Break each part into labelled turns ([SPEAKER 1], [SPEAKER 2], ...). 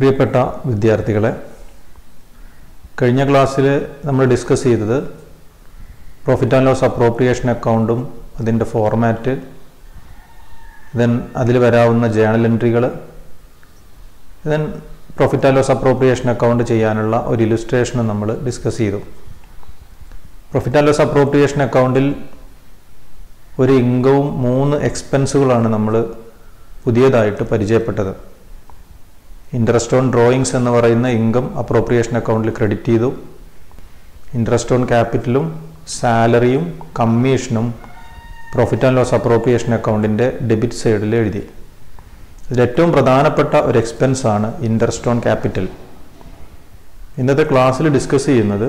[SPEAKER 1] പ്രിയപ്പെട്ട വിദ്യാർത്ഥികളെ, കഴിഞ്ഞ ക്ലാസ്സിൽ നമ്മൾ ഡിസ്കസ് ചെയ്തത് പ്രോഫിറ്റ് ആൻഡ് ലോസ് അപ്രോപ്രിയേഷൻ അക്കൗണ്ടും അതിൻ്റെ ഫോർമാറ്റ്, ദെൻ അതിൽ വരാവുന്ന ജേണൽ എൻട്രികൾ, then profit and loss appropriation account ചെയ്യാനുള്ള ഒരു ഇലുസ്ട്രേഷനും നമ്മൾ ഡിസ്കസ് ചെയ്തു. പ്രോഫിറ്റ് ആൻഡ് ലോസ് അപ്രോപ്രിയേഷൻ അക്കൗണ്ടിൽ ഒരു ഇൻകവും 3 എക്സ്പെൻസുകളാണ് നമ്മൾ പുതിയതായിട്ട് പരിചയപ്പെട്ടത്. ഇൻട്രസ്റ്റ് ഓൺ ഡ്രോയിങ്സ് എന്ന് പറയുന്ന ഇൻകം അപ്രോപ്രിയേഷൻ അക്കൗണ്ടിൽ ക്രെഡിറ്റ് ചെയ്തു. ഇൻട്രസ്റ്റ് ഓൺ ക്യാപിറ്റലും സാലറിയും കമ്മീഷനും പ്രോഫിറ്റ് ആൻഡ് ലോസ് അപ്രോപ്രിയേഷൻ അക്കൗണ്ടിൻ്റെ ഡെബിറ്റ് സൈഡിൽ എഴുതി. ഇതിലേറ്റവും പ്രധാനപ്പെട്ട ഒരു എക്സ്പെൻസാണ് ഇൻട്രസ്റ്റ് ഓൺ ക്യാപിറ്റൽ. ഇന്നത്തെ ക്ലാസ്സിൽ ഡിസ്കസ് ചെയ്യുന്നത്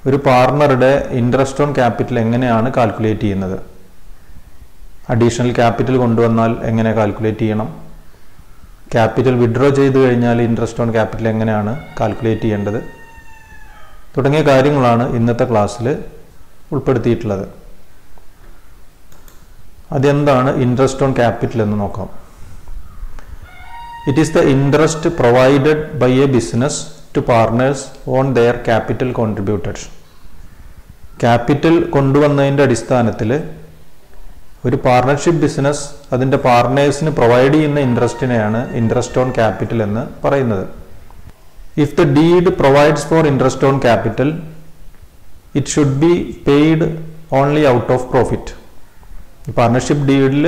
[SPEAKER 1] ഒരു പാർട്ണറുടെ ഇൻട്രസ്റ്റ് ഓൺ ക്യാപിറ്റൽ എങ്ങനെയാണ് കാൽക്കുലേറ്റ് ചെയ്യുന്നത്, അഡീഷണൽ ക്യാപിറ്റൽ കൊണ്ടുവന്നാൽ എങ്ങനെ കാൽക്കുലേറ്റ് ചെയ്യണം, ക്യാപിറ്റൽ വിഡ്രോ ചെയ്തു കഴിഞ്ഞാൽ ഇൻട്രസ്റ്റ് ഓൺ ക്യാപിറ്റൽ എങ്ങനെയാണ് കാൽക്കുലേറ്റ് ചെയ്യേണ്ടത് തുടങ്ങിയ കാര്യങ്ങളാണ് ഇന്നത്തെ ക്ലാസ്സിൽ ഉൾപ്പെടുത്തിയിട്ടുള്ളത്. അതെന്താണ് ഇൻട്രസ്റ്റ് ഓൺ ക്യാപിറ്റൽ എന്ന് നോക്കാം. It is the interest provided by a business to partners on their capital contributed. Capital കൊണ്ടുവന്നതിൻ്റെ അടിസ്ഥാനത്തിൽ ഒരു പാർട്ണർഷിപ്പ് ബിസിനസ് അതിൻ്റെ പാർട്ട്നേഴ്സിന് പ്രൊവൈഡ് ചെയ്യുന്ന ഇൻട്രസ്റ്റിനെയാണ് ഇൻട്രസ്റ്റ് ഓൺ ക്യാപിറ്റൽ എന്ന് പറയുന്നത്. If the deed provides for interest on capital it should be paid only out of profit. Partnership ഡീഡിൽ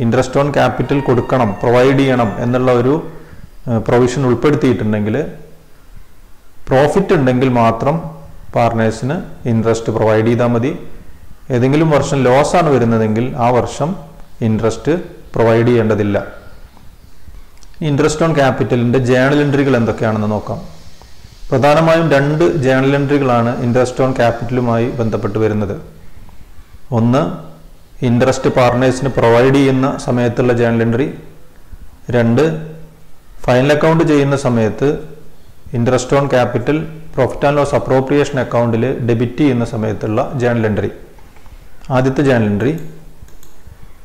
[SPEAKER 1] interest on capital കൊടുക്കണം, provide ചെയ്യണം എന്നുള്ള ഒരു പ്രൊവിഷൻ ഉൾപ്പെടുത്തിയിട്ടുണ്ടെങ്കിൽ പ്രോഫിറ്റ് ഉണ്ടെങ്കിൽ മാത്രം പാർട്ട്നേഴ്സിന് ഇൻട്രസ്റ്റ് പ്രൊവൈഡ് ചെയ്താൽ മതി. ഏതെങ്കിലും വർഷം ലോസ് ആണ് വരുന്നതെങ്കിൽ ആ വർഷം ഇൻട്രസ്റ്റ് പ്രൊവൈഡ് ചെയ്യേണ്ടതില്ല. ഇൻട്രസ്റ്റ് ഓൺ ക്യാപിറ്റലിൻ്റെ ജേണൽ എൻട്രികൾ എന്തൊക്കെയാണെന്ന് നോക്കാം. പ്രധാനമായും 2 ജേണൽ എൻട്രികളാണ് ഇൻട്രസ്റ്റ് ഓൺ ക്യാപിറ്റലുമായി ബന്ധപ്പെട്ട് വരുന്നത്. ഒന്ന് ഇൻട്രസ്റ്റ് പാർട്ട്നേഴ്സിന് പ്രൊവൈഡ് ചെയ്യുന്ന സമയത്തുള്ള ജേണൽ എൻട്രി. 2 ഫൈനൽ അക്കൗണ്ട് ചെയ്യുന്ന സമയത്ത് interest on capital profit and loss appropriation അക്കൗണ്ടിൽ ഡെബിറ്റ് ചെയ്യുന്ന സമയത്തുള്ള ജേണൽ എൻട്രി. ആദ്യത്തെ journal entry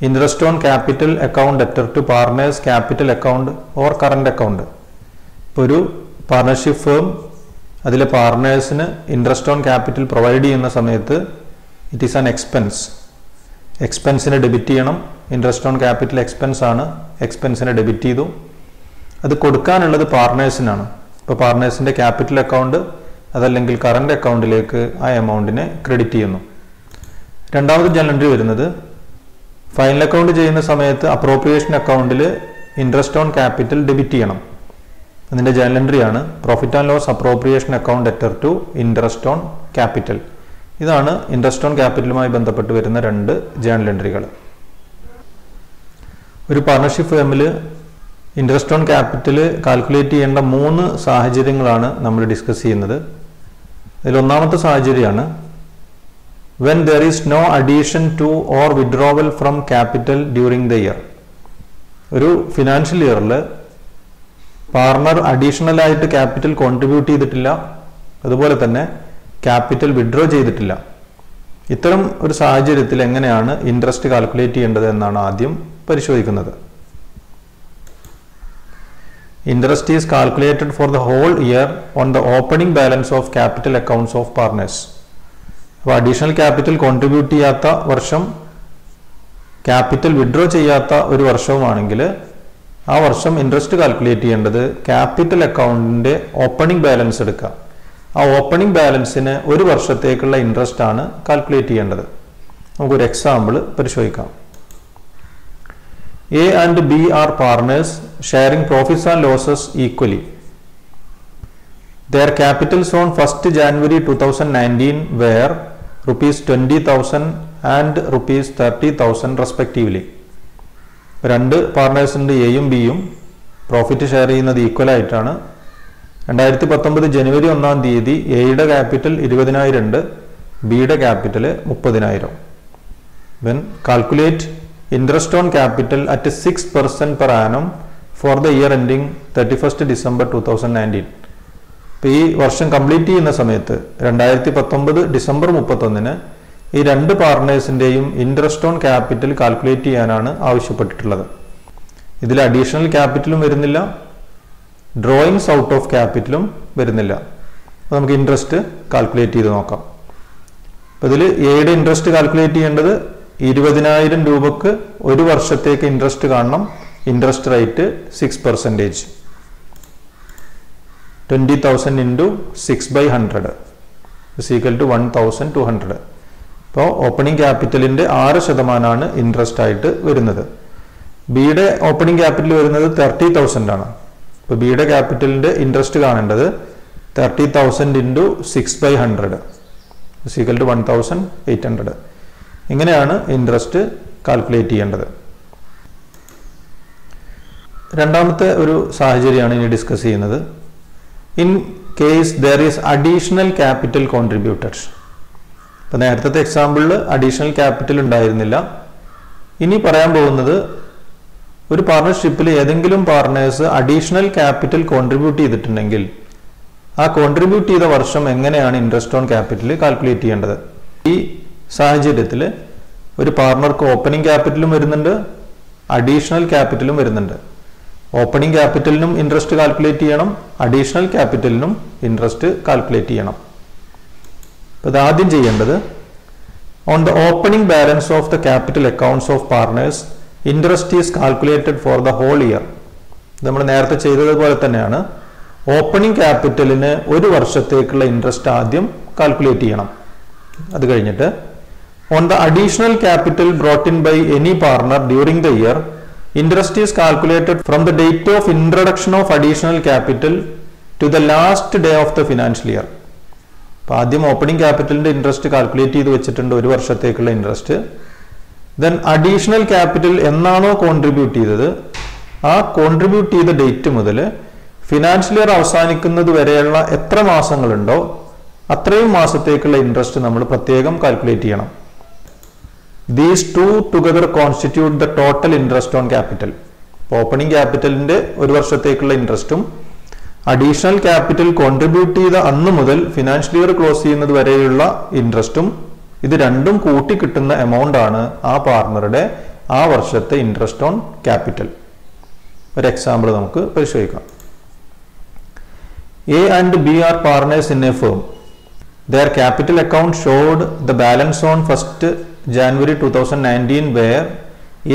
[SPEAKER 1] interest on capital account debtor to partners capital account or current account. ഇപ്പോൾ ഒരു പാർട്ണർഷിപ്പ് ഫേം അതിലെ പാർട്ണേഴ്സിന് ഇൻട്രസ്റ്റ് ഓൺ ക്യാപിറ്റൽ പ്രൊവൈഡ് ചെയ്യുന്ന സമയത്ത് ഇറ്റ് ഈസ് ആൻ എക്സ്പെൻസ്. എക്സ്പെൻസിനെ ഡെബിറ്റ് ചെയ്യണം. ഇൻട്രസ്റ്റ് ഓൺ ക്യാപിറ്റൽ എക്സ്പെൻസ് ആണ്, എക്സ്പെൻസിനെ ഡെബിറ്റ് ചെയ്തു. അത് കൊടുക്കാനുള്ളത് പാർട്ണേഴ്സിനാണ്. ഇപ്പോൾ പാർട്ണേഴ്സിൻ്റെ ക്യാപിറ്റൽ അക്കൗണ്ട് അതല്ലെങ്കിൽ കറണ്ട് അക്കൗണ്ടിലേക്ക് ആ എമൗണ്ടിനെ ക്രെഡിറ്റ് ചെയ്യുന്നു. രണ്ടാമത്തെ ജേണൽ എൻട്രി വരുന്നത് ഫൈനൽ അക്കൗണ്ട് ചെയ്യുന്ന സമയത്ത് അപ്രോപ്രിയേഷൻ അക്കൗണ്ടിൽ ഇൻട്രസ്റ്റ് ഓൺ ക്യാപിറ്റൽ ഡെബിറ്റ് ചെയ്യണം. അതിൻ്റെ ജേണൽ എൻട്രിയാണ് profit and loss appropriation account debtor to interest on capital. ഇതാണ് ഇൻട്രസ്റ്റ് ഓൺ ക്യാപിറ്റലുമായി ബന്ധപ്പെട്ട് വരുന്ന 2 ജേണൽ എൻട്രികൾ. ഒരു പാർട്ണർഷിപ്പ് ഫേമിൽ ഇൻട്രസ്റ്റ് ഓൺ ക്യാപിറ്റൽ കാൽക്കുലേറ്റ് ചെയ്യേണ്ട 3 സാഹചര്യങ്ങളാണ് നമ്മൾ ഡിസ്കസ് ചെയ്യുന്നത്. അതിൽ ഒന്നാമത്തെ സാഹചര്യമാണ് when there is no addition to or withdrawal from capital during the year. ഒരു ഫിനാൻഷ്യൽ ഇയറിൽ പാർട്ണർ അഡീഷണൽ ആയിട്ട് ക്യാപിറ്റൽ കോൺട്രിബ്യൂട്ട് ചെയ്തിട്ടില്ല, അതുപോലെ തന്നെ ക്യാപിറ്റൽ വിഡ്രോ ചെയ്തിട്ടില്ല. ഇത്തരം ഒരു സാഹചര്യത്തിൽ എങ്ങനെയാണ് ഇൻട്രസ്റ്റ് കാൽക്കുലേറ്റ് ചെയ്യേണ്ടത് എന്നാണ് ആദ്യം പരിശോധിക്കുന്നത്. Interest is calculated for the whole year on the opening balance of capital accounts of partners. അപ്പോൾ അഡീഷണൽ ക്യാപിറ്റൽ കോൺട്രിബ്യൂട്ട് ചെയ്യാത്ത വർഷം, ക്യാപിറ്റൽ വിഡ്രോ ചെയ്യാത്ത ഒരു വർഷവുമാണെങ്കിൽ ആ വർഷം ഇൻട്രസ്റ്റ് കാൽക്കുലേറ്റ് ചെയ്യേണ്ടത് ക്യാപിറ്റൽ അക്കൗണ്ടിൻ്റെ ഓപ്പണിംഗ് ബാലൻസ് എടുക്കുക. ആ ഓപ്പണിംഗ് ബാലൻസിന് ഒരു വർഷത്തേക്കുള്ള ഇൻട്രസ്റ്റ് ആണ് കാൽക്കുലേറ്റ് ചെയ്യേണ്ടത്. നമുക്കൊരു എക്സാമ്പിൾ പരിശോധിക്കാം. A and B are partners sharing profits and losses equally. Their capitals on 1st January 2019 were rupees 20,000 and rupees 30,000 respectively. 2 പാർട്ണേഴ്സിൻ്റെ എയും ബിയും പ്രോഫിറ്റ് ഷെയർ ചെയ്യുന്നത് ഈക്വൽ ആയിട്ടാണ്. 2019 ജനുവരി 1-ാം തീയതി എയുടെ ക്യാപിറ്റൽ 20,000 ഉണ്ട്, ബിയുടെ capital 30,000. When calculate interest on capital at 6% per annum for the year ending 31st December 2019. ഇപ്പോൾ ഈ വർഷം കംപ്ലീറ്റ് ചെയ്യുന്ന സമയത്ത് 2019 ഡിസംബർ 31-ന് ഈ 2 പാർട്ണേഴ്സിൻ്റെയും ഇൻട്രസ്റ്റ് ഓൺ ക്യാപിറ്റൽ കാൽക്കുലേറ്റ് ചെയ്യാനാണ് ആവശ്യപ്പെട്ടിട്ടുള്ളത്. ഇതിൽ അഡീഷണൽ ക്യാപിറ്റലും വരുന്നില്ല, ഡ്രോയിങ്സ് ഔട്ട് ഓഫ് ക്യാപിറ്റലും വരുന്നില്ല. അപ്പോൾ നമുക്ക് ഇൻട്രസ്റ്റ് കാൽക്കുലേറ്റ് ചെയ്ത് നോക്കാം. അപ്പോൾ ഇതിൽ എയുടെ ഇൻട്രസ്റ്റ് കാൽക്കുലേറ്റ് ചെയ്യേണ്ടത് 20,000 രൂപക്ക് ഒരു വർഷത്തേക്ക് ഇൻട്രസ്റ്റ് കാണണം. Interest rate 6%. 20,000 into 6/100 is equal to 1,200. അപ്പോൾ ഓപ്പണിംഗ് ക്യാപിറ്റലിൻ്റെ 6% ഇൻട്രസ്റ്റ് ആയിട്ട് വരുന്നത്. ബിയുടെ ഓപ്പണിംഗ് ക്യാപിറ്റൽ വരുന്നത് 30,000 ആണ്. അപ്പോൾ ബിയുടെ ക്യാപിറ്റലിൻ്റെ ഇൻട്രസ്റ്റ് കാണേണ്ടത് 30,000 into 6/100 is equal to 1,800. ഇങ്ങനെയാണ് ഇൻട്രസ്റ്റ് കാൽക്കുലേറ്റ് ചെയ്യേണ്ടത്. രണ്ടാമത്തെ ഒരു സാഹചര്യമാണ് ഇനി ഡിസ്കസ് ചെയ്യുന്നത്. In case there is additional capital contributed. ഇപ്പോൾ നേരത്തെ എക്സാമ്പിളിൽ അഡീഷണൽ ക്യാപിറ്റൽ ഉണ്ടായിരുന്നില്ല. ഇനി പറയാൻ പോകുന്നത് ഒരു പാർട്ണർഷിപ്പിൽ ഏതെങ്കിലും പാർട്ട്നേഴ്സ് അഡീഷണൽ ക്യാപിറ്റൽ കോൺട്രിബ്യൂട്ട് ചെയ്തിട്ടുണ്ടെങ്കിൽ ആ കോൺട്രിബ്യൂട്ട് ചെയ്ത വർഷം എങ്ങനെയാണ് ഇൻട്രസ്റ്റ് ഓൺ ക്യാപിറ്റൽ കാൽക്കുലേറ്റ് ചെയ്യേണ്ടത്. ഈ സാഹചര്യത്തിൽ ഒരു പാർട്ണർക്ക് ഓപ്പണിംഗ് ക്യാപിറ്റലും വരുന്നുണ്ട്, അഡീഷണൽ ക്യാപിറ്റലും വരുന്നുണ്ട്. ഓപ്പണിംഗ് ക്യാപിറ്റലിനും ഇൻട്രസ്റ്റ് കാൽക്കുലേറ്റ് ചെയ്യണം, അഡീഷണൽ ക്യാപിറ്റലിനും ഇൻട്രസ്റ്റ് കാൽക്കുലേറ്റ് ചെയ്യണം. അപ്പോൾ ഇത് ആദ്യം ചെയ്യേണ്ടത് on the opening balance of the capital accounts of partners interest is calculated for the whole year. നമ്മൾ നേരത്തെ ചെയ്തതുപോലെ തന്നെയാണ്. ഓപ്പണിംഗ് ക്യാപിറ്റലിന് ഒരു വർഷത്തേക്കുള്ള ഇൻട്രസ്റ്റ് ആദ്യം കാൽക്കുലേറ്റ് ചെയ്യണം. അത് കഴിഞ്ഞിട്ട് on the additional capital brought in by any partner during the year interest is calculated from the date of introduction of additional capital to the last day of the financial year. അപ്പോൾ ആദ്യം opening ക്യാപിറ്റലിന്റെ interest calculate ചെയ്ത് വെച്ചിട്ടുണ്ട്, ഒരു വർഷത്തേക്കുള്ള interest. Then additional capital എന്നാണോ contribute ചെയ്തത് ആ കോൺട്രിബ്യൂട്ട് ചെയ്ത ഡേറ്റ് മുതൽ ഫിനാൻഷ്യൽ ഇയർ അവസാനിക്കുന്നത് വരെയുള്ള എത്ര മാസങ്ങളുണ്ടോ അത്രയും മാസത്തേക്കുള്ള ഇൻട്രസ്റ്റ് നമ്മൾ പ്രത്യേകം കാൽക്കുലേറ്റ് ചെയ്യണം. These two together constitute the total interest on capital. Opening ക്യാപിറ്റലിന്റെ ഒരു വർഷത്തേക്കുള്ള ഇൻട്രസ്റ്റും അഡീഷണൽ ക്യാപിറ്റൽ കോൺട്രിബ്യൂട്ട് ചെയ്ത അന്ന് മുതൽ ഫിനാൻഷ്യൽ ഇയർ ക്ലോസ് ചെയ്യുന്നത് വരെയുള്ള ഇൻട്രസ്റ്റും, ഇത് രണ്ടും കൂട്ടി കിട്ടുന്ന എമൗണ്ട് ആണ് ആ പാർട്ണറുടെ ആ വർഷത്തെ ഇൻട്രസ്റ്റ് ഓൺ ക്യാപിറ്റൽ. ഒരു എക്സാമ്പിൾ നമുക്ക് പരിശോധിക്കാം. A and B are partners in a firm. Their capital account showed the balance on 1st January 2019 where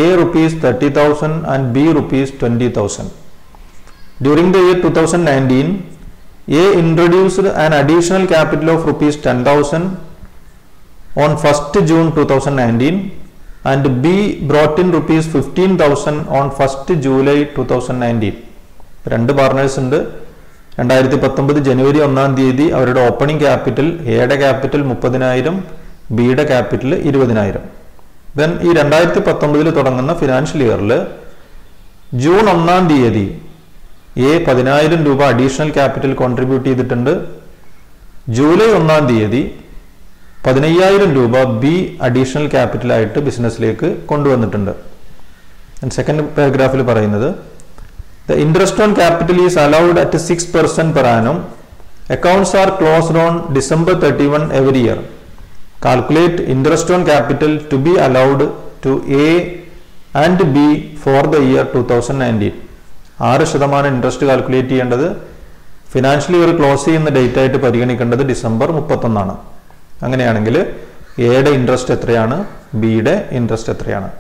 [SPEAKER 1] A rupees 30,000 and B rupees 20,000. During the year 2019, A introduced an additional capital of rupees 10,000 on 1st June 2019 and B brought in rupees 15,000 on 1st July 2019. രണ്ട് partners ഉണ്ട്. 2019 ജനുവരി 1-ാം തീയതി അവരുടെ opening capital എയുടെ capital 30,000, ബിയുടെ capital 20,000. Then ഈ 2019 തുടങ്ങുന്ന financial ഇയറിൽ June 1-ാം തീയതി എ 10,000 രൂപ അഡീഷണൽ ക്യാപിറ്റൽ കോൺട്രിബ്യൂട്ട് ചെയ്തിട്ടുണ്ട്. ജൂലൈ 1-ാം തീയതി 15,000 രൂപ ബി അഡീഷണൽ ക്യാപിറ്റലായിട്ട് ബിസിനസ്സിലേക്ക് കൊണ്ടുവന്നിട്ടുണ്ട്. സെക്കൻഡ് പാരഗ്രാഫിൽ പറയുന്നത് the interest on capital is allowed at 6% per annum. Accounts are closed on December 31 every year. Calculate interest on capital to be allowed to A and B for the year 2019. 6% interest calculate ചെയ്യേണ്ടത് financial year close ചെയ്യുന്ന date ആയിട്ട് പരിഗണിക്കേണ്ടത് December 31. അങ്ങനെയാണെങ്കിൽ എയുടെ interest എത്രയാണ്, ബിയുടെ interest എത്രയാണ്?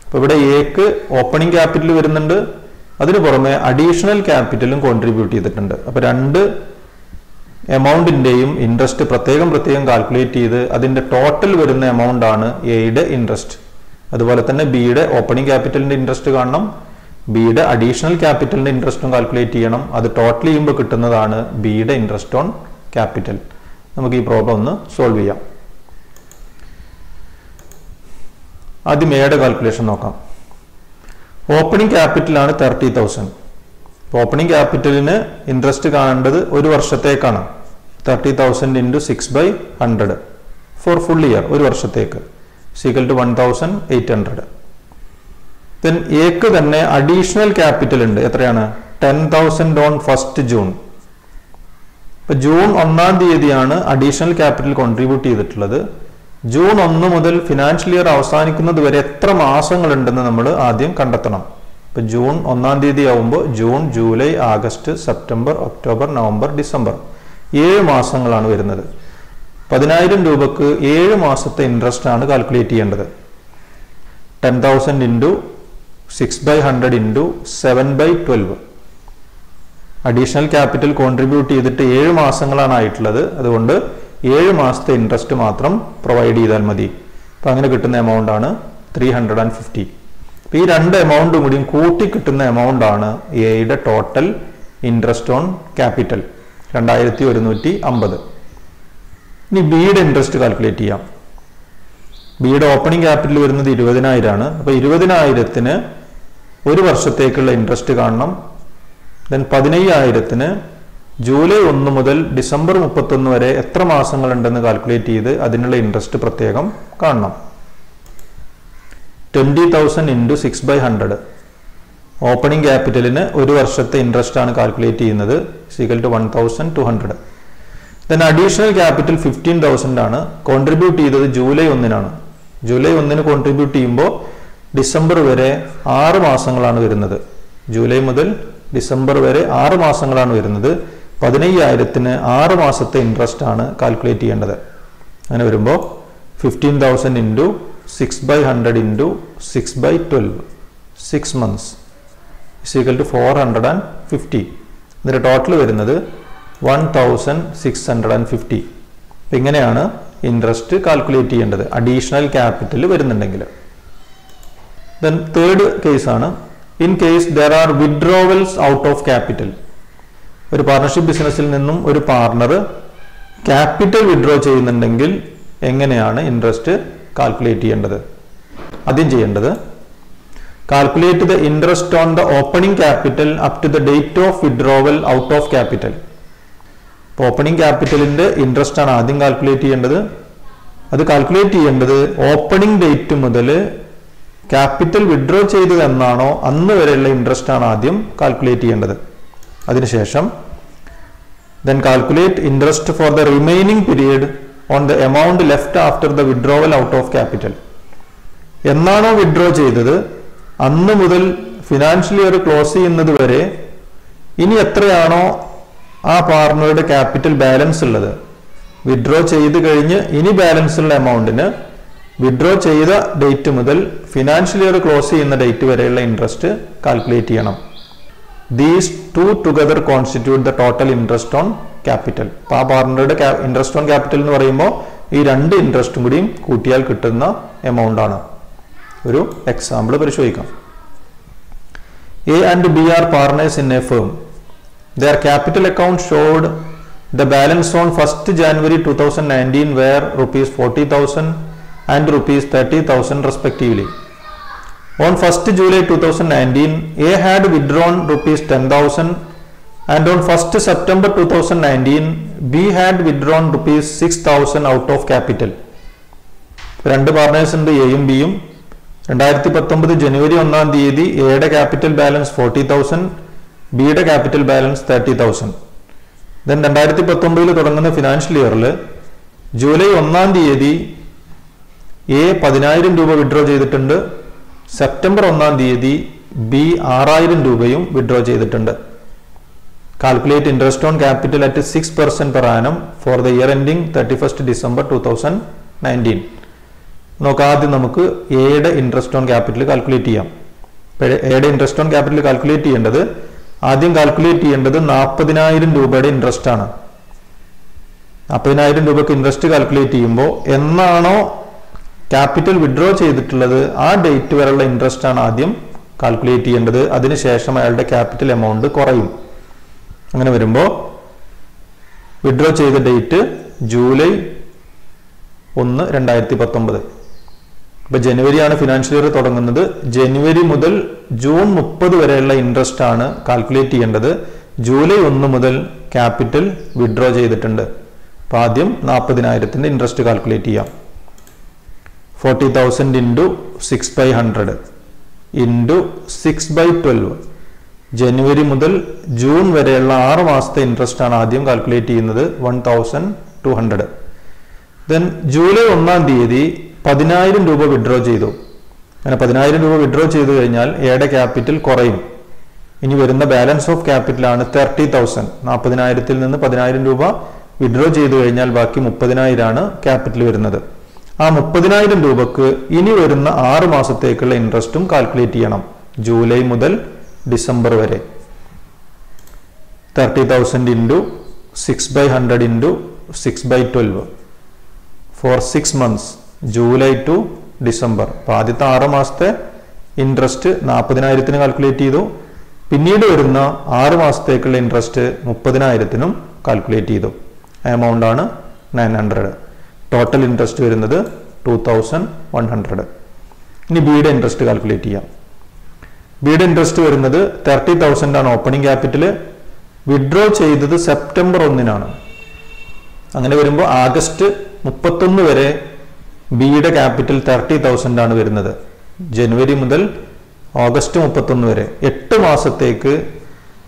[SPEAKER 1] അപ്പോൾ ഇവിടെ എക്ക് ഓപ്പണിംഗ് ക്യാപിറ്റൽ വരുന്നുണ്ട്, അതിനു പുറമെ അഡീഷണൽ ക്യാപിറ്റലും കോൺട്രിബ്യൂട്ട് ചെയ്തിട്ടുണ്ട്. അപ്പോൾ രണ്ട് എമൗണ്ടിൻ്റെയും ഇൻട്രസ്റ്റ് പ്രത്യേകം കാൽക്കുലേറ്റ് ചെയ്ത് അതിൻ്റെ ടോട്ടൽ വരുന്ന എമൗണ്ട് ആണ് എയുടെ ഇൻട്രസ്റ്റ്. അതുപോലെ തന്നെ ബിയുടെ ഓപ്പണിംഗ് ക്യാപിറ്റലിൻ്റെ ഇൻട്രസ്റ്റ് കാണണം, ബിയുടെ അഡീഷണൽ ക്യാപിറ്റലിൻ്റെ ഇൻട്രസ്റ്റും കാൽക്കുലേറ്റ് ചെയ്യണം. അത് ടോട്ടൽ ചെയ്യുമ്പോൾ കിട്ടുന്നതാണ് ബിയുടെ ഇൻട്രസ്റ്റ് ഓൺ ക്യാപിറ്റൽ. നമുക്ക് ഈ പ്രോബ്ലം ഒന്ന് സോൾവ് ചെയ്യാം. ആദ്യം എയുടെ കാൽക്കുലേഷൻ നോക്കാം. ഓപ്പണിംഗ് ക്യാപിറ്റലാണ് 30,000. ഓപ്പണിംഗ് ക്യാപിറ്റലിന് ഇൻട്രസ്റ്റ് കാണേണ്ടത് ഒരു വർഷത്തേക്കാണ്. 30,000 into 6/100 ഫോർ ഫുൾ ഇയർ, ഒരു വർഷത്തേക്ക്, ഈക്വൽ ടു 1,800. ദെൻ എക്ക് തന്നെ അഡീഷണൽ ക്യാപിറ്റൽ ഉണ്ട്. എത്രയാണ്? 10,000 ഓൺ 1st June. ഇപ്പൊ ജൂൺ 1-ാം തീയതിയാണ് അഡീഷണൽ ക്യാപിറ്റൽ കോൺട്രിബ്യൂട്ട് ചെയ്തിട്ടുള്ളത്. ജൂൺ 1 മുതൽ ഫിനാൻഷ്യൽ ഇയർ അവസാനിക്കുന്നത് വരെ എത്ര മാസങ്ങളുണ്ടെന്ന് നമ്മൾ ആദ്യം കണ്ടെത്തണം. ഇപ്പോൾ ജൂൺ 1-ാം തീയതി ആവുമ്പോൾ June, July, August, September, October, November, December 7 മാസങ്ങളാണ് വരുന്നത്. 10,000 രൂപക്ക് 7 മാസത്തെ ഇൻട്രസ്റ്റ് ആണ് കാൽക്കുലേറ്റ് ചെയ്യേണ്ടത്. 10,000 into 6/100 into 7/12. Additional capital contribute ചെയ്തിട്ട് 7 മാസങ്ങളാണ് ആയിട്ടുള്ളത്. അതുകൊണ്ട് 7 മാസത്തെ ഇൻട്രസ്റ്റ് മാത്രം പ്രൊവൈഡ് ചെയ്താൽ മതി. അപ്പം അങ്ങനെ കിട്ടുന്ന എമൗണ്ട് ആണ് 350. അപ്പോൾ ഈ രണ്ട് എമൗണ്ടും കൂടിയും കൂട്ടി കിട്ടുന്ന എമൗണ്ട് ആണ് എയുടെ ടോട്ടൽ ഇൻട്രസ്റ്റ് ഓൺ ക്യാപിറ്റൽ 2150. ഇനി ബിയുടെ ഇൻട്രസ്റ്റ് കാൽക്കുലേറ്റ് ചെയ്യാം. ബിയുടെ ഓപ്പണിംഗ് ക്യാപിറ്റൽ വരുന്നത് 20,000 ആണ്. അപ്പോൾ 20,000-ന് ഒരു വർഷത്തേക്കുള്ള ഇൻട്രസ്റ്റ് കാണണം. ദെൻ 15,000-ന് ജൂലൈ 1 മുതൽ ഡിസംബർ 31 വരെ എത്ര മാസങ്ങളുണ്ടെന്ന് കാൽക്കുലേറ്റ് ചെയ്ത് അതിനുള്ള ഇൻട്രസ്റ്റ് പ്രത്യേകം കാണണം. 20,000 ഇൻറ്റു 6/100 ഓപ്പണിംഗ് ക്യാപിറ്റലിന് ഒരു വർഷത്തെ ഇൻട്രസ്റ്റ് ആണ് കാൽക്കുലേറ്റ് ചെയ്യുന്നത്. Equal to 1,200. Then additional capital 15,000 ആണ്. കോൺട്രിബ്യൂട്ട് ചെയ്തത് ജൂലൈ 1-നാണ്. ജൂലൈ 1-ന് കോൺട്രിബ്യൂട്ട് ചെയ്യുമ്പോൾ ഡിസംബർ വരെ 6 മാസങ്ങളാണ് വരുന്നത്. ജൂലൈ മുതൽ ഡിസംബർ വരെ 6 മാസങ്ങളാണ് വരുന്നത്. 15,000-ന് 6 മാസത്തെ ഇൻട്രസ്റ്റ് ആണ് കാൽക്കുലേറ്റ് ചെയ്യേണ്ടത്. അങ്ങനെ വരുമ്പോൾ 15,000 into 6/100 into 6/12 6 months equal to 450. ഇതിൻ്റെ ടോട്ടൽ വരുന്നത് 1,650. ഇങ്ങനെയാണ് ഇൻട്രസ്റ്റ് കാൽക്കുലേറ്റ് ചെയ്യേണ്ടത് അഡീഷണൽ ക്യാപിറ്റൽ വരുന്നുണ്ടെങ്കിൽ. ദെൻ തേർഡ് കേസാണ് in case there are withdrawals out of capital. ഒരു പാർട്ണർഷിപ്പ് ബിസിനസ്സിൽ നിന്നും ഒരു പാർട്ണർ ക്യാപിറ്റൽ വിഡ്രോ ചെയ്യുന്നുണ്ടെങ്കിൽ എങ്ങനെയാണ് ഇൻട്രസ്റ്റ് കാൽക്കുലേറ്റ് ചെയ്യേണ്ടത്? ആദ്യം ചെയ്യേണ്ടത് calculate the interest on the opening capital up to the date of withdrawal out of capital. ഇപ്പോൾ ഓപ്പണിംഗ് ക്യാപിറ്റലിന്റെ ഇൻട്രസ്റ്റ് ആണ് ആദ്യം കാൽക്കുലേറ്റ് ചെയ്യേണ്ടത്. അത് കാൽക്കുലേറ്റ് ചെയ്യേണ്ടത് ഓപ്പണിംഗ് ഡേറ്റ് മുതൽ ക്യാപിറ്റൽ വിഡ്രോ ചെയ്തത് എന്നാണോ അന്ന് വരെയുള്ള ഇൻട്രസ്റ്റ് ആണ് ആദ്യം കാൽക്കുലേറ്റ് ചെയ്യേണ്ടത്. അതിനുശേഷം then calculate interest for the remaining period on the amount left after the withdrawal out of capital. എന്നാണോ വിഡ്രോ ചെയ്തത് അന്ന് മുതൽ ഫിനാൻഷ്യൽ ഇയർ ക്ലോസ് ചെയ്യുന്നത് വരെ ഇനി എത്രയാണോ ആ പാർട്ണറുടെ ക്യാപിറ്റൽ ബാലൻസ് ഉള്ളത്, വിഡ്രോ ചെയ്ത് കഴിഞ്ഞ് ഇനി ബാലൻസ് ഉള്ള എമൗണ്ടിന് വിഡ്രോ ചെയ്ത ഡേറ്റ് മുതൽ ഫിനാൻഷ്യൽ ഇയർ ക്ലോസ് ചെയ്യുന്ന ഡേറ്റ് വരെയുള്ള ഇൻട്രസ്റ്റ് കാൽക്കുലേറ്റ് ചെയ്യണം. These two together constitute the total interest on capital. അപ്പോൾ ആ പാർട്ണറുടെ ഇൻട്രസ്റ്റ് ഓൺ ക്യാപിറ്റൽ എന്ന് പറയുമ്പോൾ ഈ രണ്ട് ഇൻട്രസ്റ്റും കൂടിയും കൂട്ടിയാൽ കിട്ടുന്ന എമൗണ്ട് ആണ്. ഒരു എക്സാമ്പിൾ പരിശോധിക്കാം. A and B are partners in a firm. Their capital account showed the balance on 1st January 2019 were rupees 40,000 and rupees 30,000 respectively. On 1st July 2019, A had withdrawn rupees 10,000 and on 1st September 2019, B had withdrawn rupees 6,000 out of capital. രണ്ട് partners ഉണ്ട്, എയും ബിയും. 2019 ജനുവരി 1-ാം തീയതി എയുടെ capital balance 40,000, ബിയുടെ capital balance 30,000. Then 2019 തുടങ്ങുന്ന financial ഇയറിൽ July 1-ാം തീയതി എ 10,000 രൂപ വിഡ്രോ ചെയ്തിട്ടുണ്ട്. സെപ്റ്റംബർ 1-ാം തീയതി ബി 6,000 രൂപയും വിഡ്രോ ചെയ്തിട്ടുണ്ട്. Calculate interest on capital at 6% per annum for the year ending 31st December 2019. ആദ്യം നമുക്ക് എയുടെ ഇൻട്രസ്റ്റ് ഓൺ ക്യാപിറ്റൽ കാൽക്കുലേറ്റ് ചെയ്യാം. എയുടെ ഇൻട്രസ്റ്റ് ഓൺ ക്യാപിറ്റൽ കാൽക്കുലേറ്റ് ചെയ്യേണ്ടത് ആദ്യം കാൽക്കുലേറ്റ് ചെയ്യേണ്ടത് 40,000 രൂപയുടെ ഇൻട്രസ്റ്റ് ആണ്. 40,000 രൂപക്ക് ഇൻട്രസ്റ്റ് കാൽക്കുലേറ്റ് ചെയ്യുമ്പോൾ എന്നാണോ ക്യാപിറ്റൽ വിഡ്രോ ചെയ്തിട്ടുള്ളത് ആ ഡേറ്റ് വരെയുള്ള ഇൻട്രസ്റ്റ് ആണ് ആദ്യം കാൽക്കുലേറ്റ് ചെയ്യേണ്ടത്. അതിനുശേഷം അയാളുടെ ക്യാപിറ്റൽ എമൗണ്ട് കുറയും. അങ്ങനെ വരുമ്പോൾ വിഡ്രോ ചെയ്ത ഡേറ്റ് ജൂലൈ 1, 2019. ഇപ്പൊ ജനുവരിയാണ് ഫിനാൻഷ്യൽ ഇയർ തുടങ്ങുന്നത്. ജനുവരി മുതൽ ജൂൺ 30 വരെയുള്ള ഇൻട്രസ്റ്റ് ആണ് കാൽക്കുലേറ്റ് ചെയ്യേണ്ടത്. ജൂലൈ 1 മുതൽ ക്യാപിറ്റൽ വിഡ്രോ ചെയ്തിട്ടുണ്ട്. അപ്പൊ ആദ്യം 40,000 ഇൻട്രസ്റ്റ് കാൽക്കുലേറ്റ് ചെയ്യാം. 40,000 ഇൻറ്റു 6/100 ഇൻറ്റു 6/12. ജനുവരി മുതൽ ജൂൺ വരെയുള്ള 6 മാസത്തെ ഇൻട്രസ്റ്റ് ആണ് ആദ്യം കാൽക്കുലേറ്റ് ചെയ്യുന്നത്, 1,200. ദെൻ ജൂലൈ 1-ാം തീയതി 10,000 രൂപ വിഡ്രോ ചെയ്തു. അങ്ങനെ 10,000 രൂപ വിഡ്രോ ചെയ്തു കഴിഞ്ഞാൽ എയുടെ ക്യാപിറ്റൽ കുറയും. ഇനി വരുന്ന ബാലൻസ് ഓഫ് ക്യാപിറ്റലാണ് 30,000. 40,000-ൽ നിന്ന് 10,000 രൂപ വിഡ്രോ ചെയ്തു കഴിഞ്ഞാൽ ബാക്കി 30,000 ആണ് ക്യാപിറ്റൽ വരുന്നത്. ആ 30,000 രൂപക്ക് ഇനി വരുന്ന 6 മാസത്തേക്കുള്ള ഇൻട്രസ്റ്റും കാൽക്കുലേറ്റ് ചെയ്യണം. ജൂലൈ മുതൽ ഡിസംബർ വരെ 30,000 into 6/100 into 6/12 for 6 months, July two December. അപ്പോൾ ആദ്യത്തെ 6 മാസത്തെ ഇൻട്രസ്റ്റ് 40,000-ന് കാൽക്കുലേറ്റ് ചെയ്തു. പിന്നീട് വരുന്ന 6 മാസത്തേക്കുള്ള ഇൻട്രസ്റ്റ് 30,000-നും കാൽക്കുലേറ്റ് ചെയ്തു. എമൗണ്ട് ആണ് 900. ടോട്ടൽ ഇൻട്രസ്റ്റ് വരുന്നത് 2,100. ഇനി ബിയുടെ ഇൻട്രസ്റ്റ് കാൽക്കുലേറ്റ് ചെയ്യാം. ബിയുടെ ഇൻട്രസ്റ്റ് വരുന്നത് 30,000 ആണ് ഓപ്പണിംഗ് ക്യാപിറ്റൽ. വിഡ്രോ ചെയ്തത് സെപ്റ്റംബർ 1-നാണ്. അങ്ങനെ വരുമ്പോൾ ആഗസ്റ്റ് 31 വരെ ബിയുടെ ക്യാപിറ്റൽ 30,000 ആണ് വരുന്നത്. ജനുവരി മുതൽ ഓഗസ്റ്റ് 31 വരെ 8 മാസത്തേക്ക്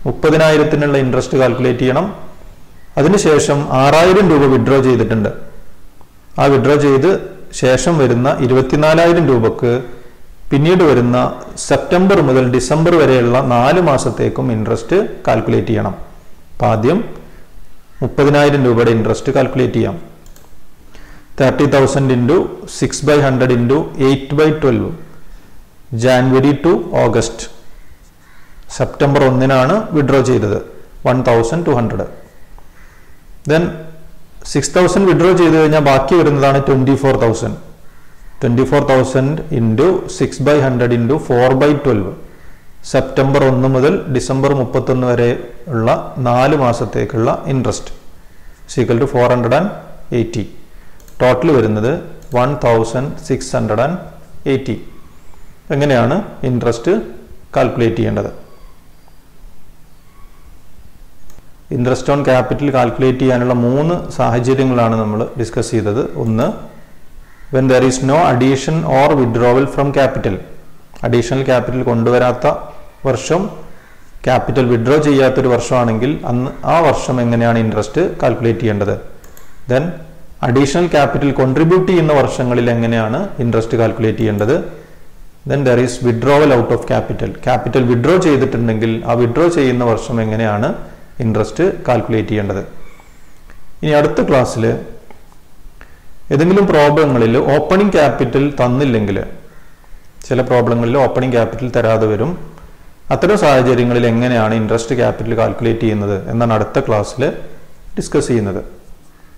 [SPEAKER 1] 30,000-നുള്ള ഇൻട്രസ്റ്റ് കാൽക്കുലേറ്റ് ചെയ്യണം. അതിനുശേഷം 6,000 രൂപ വിഡ്രോ ചെയ്തിട്ടുണ്ട്. ആ വിഡ്രോ ചെയ്ത് ശേഷം വരുന്ന 24,000 രൂപക്ക് പിന്നീട് വരുന്ന സെപ്റ്റംബർ മുതൽ ഡിസംബർ വരെയുള്ള 4 മാസത്തേക്കും ഇൻട്രസ്റ്റ് കാൽക്കുലേറ്റ് ചെയ്യണം. അപ്പം ആദ്യം 30,000 രൂപയുടെ ഇൻട്രസ്റ്റ് കാൽക്കുലേറ്റ് ചെയ്യാം. 30,000 into 6/100 into 8/12 January to August. September 1-നാണ് വിഡ്രോ ചെയ്തത് 1,200. ദെൻ 6,000 വിഡ്രോ ചെയ്ത് കഴിഞ്ഞാൽ ബാക്കി വരുന്നതാണ് 24,000. 24,000 into 6/100 into 4/12 സെപ്റ്റംബർ 1 മുതൽ ഡിസംബർ 31 വരെ ഉള്ള 4 മാസത്തേക്കുള്ള ഇൻട്രസ്റ്റ് ഈക്വൽ ടു 480. ടോട്ടൽ വരുന്നത് 1,680. എങ്ങനെയാണ് ഇൻട്രസ്റ്റ് കാൽക്കുലേറ്റ് ചെയ്യേണ്ടത്? ഇൻട്രസ്റ്റ് ഓൺ ക്യാപിറ്റൽ കാൽക്കുലേറ്റ് ചെയ്യാനുള്ള 3 സാഹചര്യങ്ങളാണ് നമ്മൾ ഡിസ്കസ് ചെയ്തത്. ഒന്ന്, when there is no addition or withdrawal from capital. Additional capital കൊണ്ടുവരാത്ത വർഷം, ക്യാപിറ്റൽ വിഡ്രോ ചെയ്യാത്തൊരു വർഷമാണെങ്കിൽ അന്ന് ആ വർഷം എങ്ങനെയാണ് ഇൻട്രസ്റ്റ് കാൽക്കുലേറ്റ് ചെയ്യേണ്ടത്? ദെൻ അഡീഷണൽ ക്യാപിറ്റൽ കോൺട്രിബ്യൂട്ട് ചെയ്യുന്ന വർഷങ്ങളിൽ എങ്ങനെയാണ് ഇൻട്രസ്റ്റ് കാൽക്കുലേറ്റ് ചെയ്യേണ്ടത്? Then there is withdrawal out of capital. Capital withdraw ചെയ്തിട്ടുണ്ടെങ്കിൽ ആ വിഡ്രോ ചെയ്യുന്ന വർഷം എങ്ങനെയാണ് ഇൻട്രസ്റ്റ് കാൽക്കുലേറ്റ് ചെയ്യേണ്ടത്? ഇനി അടുത്ത ക്ലാസ്സിൽ ഏതെങ്കിലും പ്രോബ്ലങ്ങളിൽ ഓപ്പണിംഗ് ക്യാപിറ്റൽ തന്നില്ലെങ്കിൽ, ചില പ്രോബ്ലങ്ങളിൽ ഓപ്പണിംഗ് ക്യാപിറ്റൽ തരാതെ വരും. അത്തരം സാഹചര്യങ്ങളിൽ എങ്ങനെയാണ് ഇൻട്രസ്റ്റ് ക്യാപിറ്റൽ കാൽക്കുലേറ്റ് ചെയ്യുന്നത് എന്നാണ് അടുത്ത ക്ലാസ്സിൽ ഡിസ്കസ് ചെയ്യുന്നത്.